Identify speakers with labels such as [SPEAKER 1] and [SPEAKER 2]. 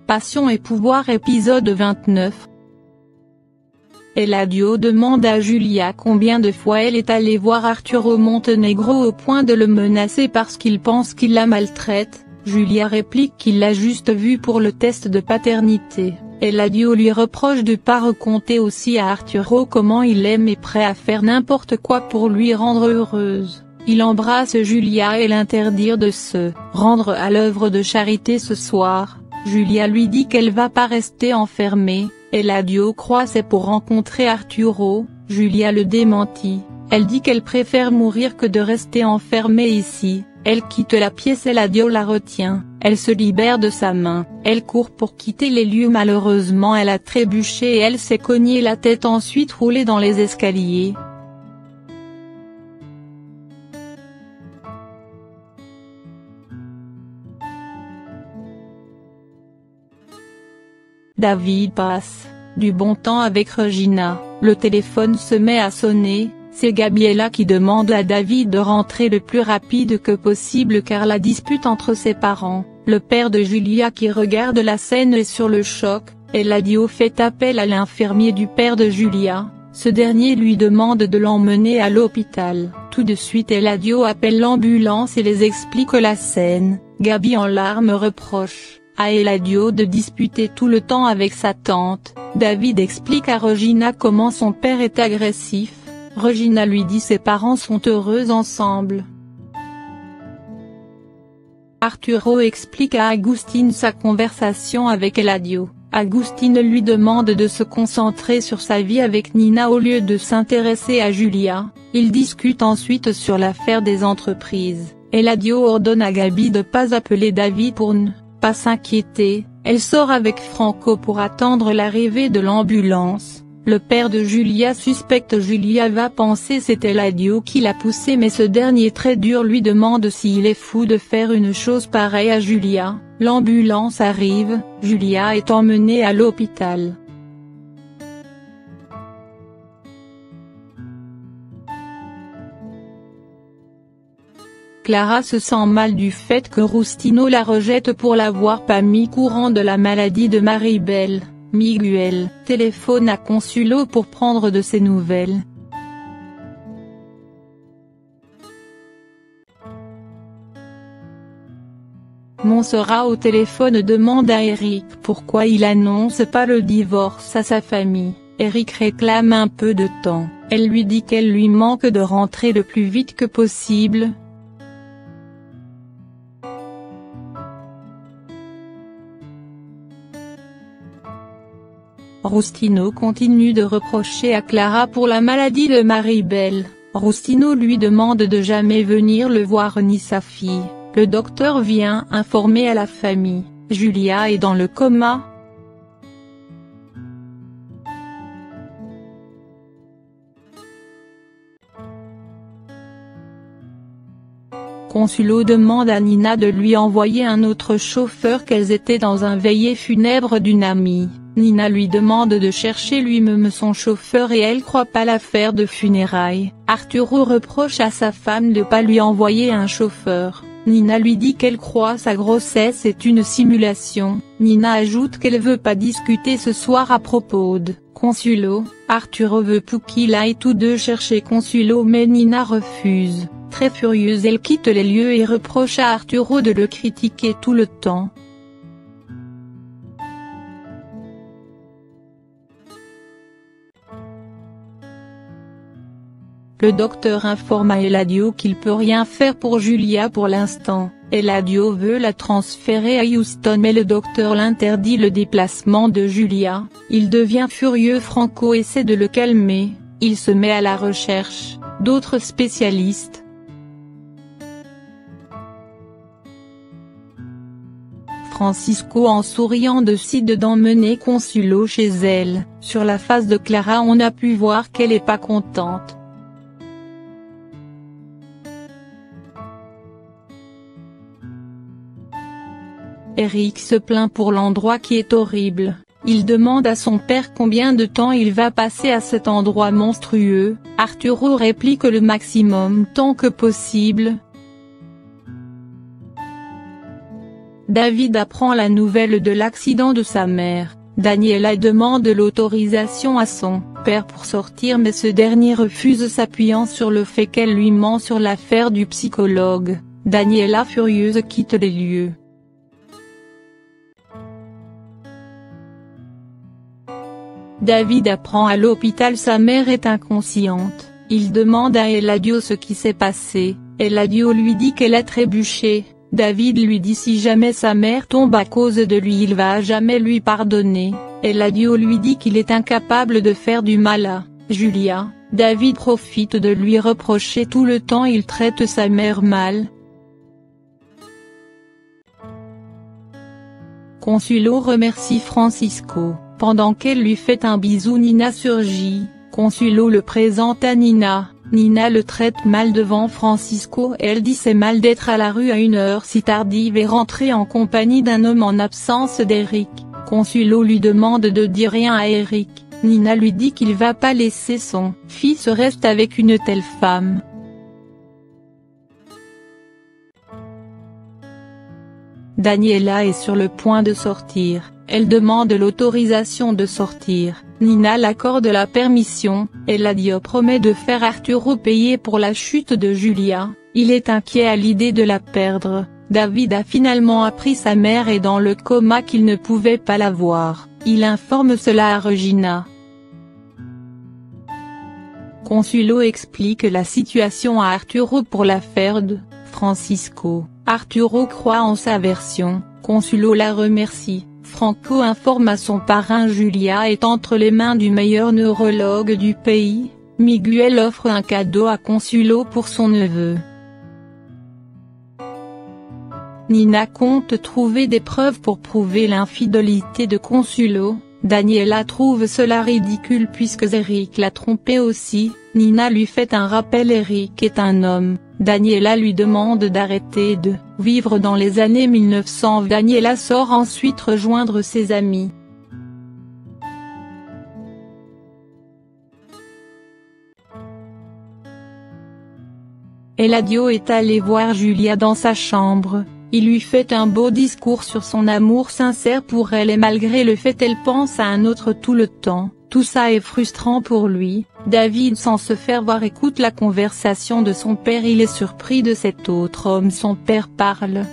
[SPEAKER 1] Passion et pouvoir épisode 29. Eladio demande à Julia combien de fois elle est allée voir Arturo Montenegro au point de le menacer parce qu'il pense qu'il la maltraite. Julia réplique qu'il l'a juste vu pour le test de paternité. Eladio lui reproche de pas raconter aussi à Arturo comment il l'aime et prêt à faire n'importe quoi pour lui rendre heureuse. Il embrasse Julia et l'interdire de se rendre à l'œuvre de charité ce soir. Julia lui dit qu'elle va pas rester enfermée. Eladio croit c'est pour rencontrer Arturo. Julia le démentit. Elle dit qu'elle préfère mourir que de rester enfermée ici. Elle quitte la pièce, Eladio la retient. Elle se libère de sa main. Elle court pour quitter les lieux, malheureusement elle a trébuché et elle s'est cogné la tête, ensuite roulée dans les escaliers. David passe du bon temps avec Regina. Le téléphone se met à sonner. C'est Gabriella qui demande à David de rentrer le plus rapide que possible car la dispute entre ses parents. Le père de Julia qui regarde la scène est sur le choc. Eladio fait appel à l'infirmier du père de Julia. Ce dernier lui demande de l'emmener à l'hôpital. Tout de suite Eladio appelle l'ambulance et les explique la scène. Gabi en larmes reproche à Eladio de disputer tout le temps avec sa tante. David explique à Regina comment son père est agressif. Regina lui dit ses parents sont heureux ensemble. Arturo explique à Agustine sa conversation avec Eladio. Agustine lui demande de se concentrer sur sa vie avec Nina au lieu de s'intéresser à Julia. Ils discutent ensuite sur l'affaire des entreprises. Eladio ordonne à Gabi de pas appeler David pour ne pas s'inquiéter. Elle sort avec Franco pour attendre l'arrivée de l'ambulance. Le père de Julia suspecte Julia va penser c'est Eladio qui l'a poussé, mais ce dernier très dur lui demande s'il est fou de faire une chose pareille à Julia. L'ambulance arrive, Julia est emmenée à l'hôpital. Clara se sent mal du fait que Rustino la rejette pour l'avoir pas mis courant de la maladie de Maribel. Miguel téléphone à Consuelo pour prendre de ses nouvelles. Montserrat au téléphone demande à Eric pourquoi il annonce pas le divorce à sa famille. Eric réclame un peu de temps. Elle lui dit qu'elle lui manque de rentrer le plus vite que possible. Rustino continue de reprocher à Clara pour la maladie de Maribel. Rustino lui demande de jamais venir le voir ni sa fille. Le docteur vient informer à la famille. Julia est dans le coma. Consuelo demande à Nina de lui envoyer un autre chauffeur, qu'elles étaient dans un veillée funèbre d'une amie. Nina lui demande de chercher lui-même son chauffeur et elle croit pas l'affaire de funérailles. Arturo reproche à sa femme de pas lui envoyer un chauffeur. Nina lui dit qu'elle croit sa grossesse est une simulation. Nina ajoute qu'elle veut pas discuter ce soir à propos de Consuelo. Arturo veut pour qu'il aille tous deux chercher Consuelo, mais Nina refuse. Très furieuse, elle quitte les lieux et reproche à Arturo de le critiquer tout le temps. Le docteur informe à Eladio qu'il peut rien faire pour Julia pour l'instant. Eladio veut la transférer à Houston mais le docteur l'interdit le déplacement de Julia. Il devient furieux, Franco essaie de le calmer. Il se met à la recherche d'autres spécialistes. Francisco en souriant décide d'emmener Consuelo chez elle. Sur la face de Clara on a pu voir qu'elle est pas contente. Eric se plaint pour l'endroit qui est horrible. Il demande à son père combien de temps il va passer à cet endroit monstrueux. Arturo réplique le maximum tant que possible. David apprend la nouvelle de l'accident de sa mère. Daniela demande l'autorisation à son père pour sortir mais ce dernier refuse, s'appuyant sur le fait qu'elle lui ment sur l'affaire du psychologue. Daniela furieuse quitte les lieux. David apprend à l'hôpital sa mère est inconsciente. Il demande à Eladio ce qui s'est passé. Eladio lui dit qu'elle a trébuché. David lui dit si jamais sa mère tombe à cause de lui il va jamais lui pardonner. Eladio lui dit qu'il est incapable de faire du mal à Julia. David profite de lui reprocher tout le temps il traite sa mère mal. Consuelo remercie Francisco. Pendant qu'elle lui fait un bisou, Nina surgit. Consuelo le présente à Nina. Nina le traite mal devant Francisco et elle dit c'est mal d'être à la rue à une heure si tardive et rentrer en compagnie d'un homme en absence d'Eric. Consuelo lui demande de dire rien à Eric. Nina lui dit qu'il va pas laisser son fils rester avec une telle femme. Daniela est sur le point de sortir. Elle demande l'autorisation de sortir. Nina l'accorde la permission. Eladio promet de faire Arturo payer pour la chute de Julia. Il est inquiet à l'idée de la perdre. David a finalement appris sa mère est dans le coma qu'il ne pouvait pas la voir. Il informe cela à Regina. Consuelo explique la situation à Arturo pour l'affaire de Francisco. Arturo croit en sa version. Consuelo la remercie. Franco informe à son parrain Julia est entre les mains du meilleur neurologue du pays. Miguel offre un cadeau à Consuelo pour son neveu. Nina compte trouver des preuves pour prouver l'infidélité de Consuelo. Daniela trouve cela ridicule puisque Eric l'a trompé aussi. Nina lui fait un rappel, Eric est un homme. Daniela lui demande d'arrêter de vivre dans les années 1900. Daniela sort ensuite rejoindre ses amis. Eladio est allé voir Julia dans sa chambre. Il lui fait un beau discours sur son amour sincère pour elle et malgré le fait elle pense à un autre tout le temps. Tout ça est frustrant pour lui. David sans se faire voir écoute la conversation de son père, il est surpris de cet autre homme. Son père parle